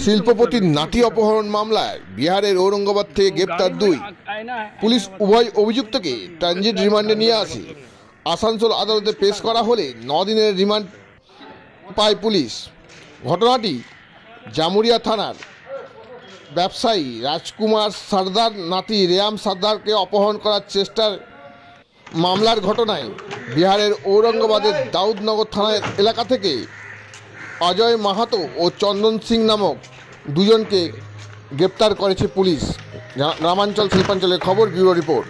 শিল্পপতির নাতি অপহরণ মামলায় বিহারের ঔরঙ্গাবাদ থেকে গ্রেপ্তার 2। পুলিশ উভয় অভিযুক্তকে ট্রানজিট রিমান্ডে নিয়ে আসে। আসানসোল আদালতে পেশ করা হলে 9 দিনের রিমান্ড পায় পুলিশ। ঘটনাটি জামুরিয়া থানার ব্যবসায়ী রাজকুমার সর্দার নাতি রেয়াম সর্দারকে অপহরণ করার চেষ্টার মামলার ঘটনায় বিহারের ঔরঙ্গাবাদের দাউদনগর থানা এলাকা থেকে অজয় মাহাতো ও চন্দন সিং নামক দুজনকে গ্রেপ্তার করেছে পুলিশ। গ্রামাঞ্চল শিল্পাঞ্চলের খবর, ব্যুরো রিপোর্ট।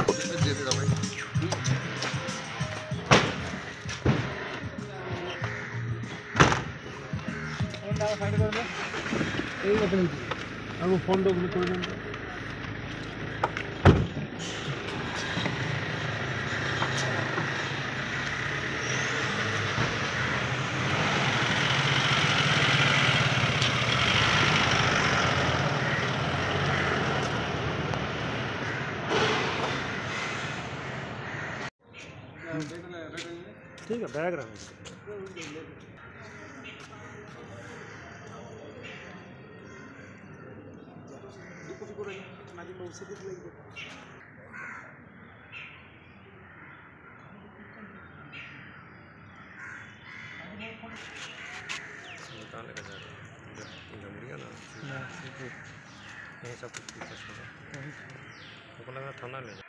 ठीक है, बैग रख थाना ले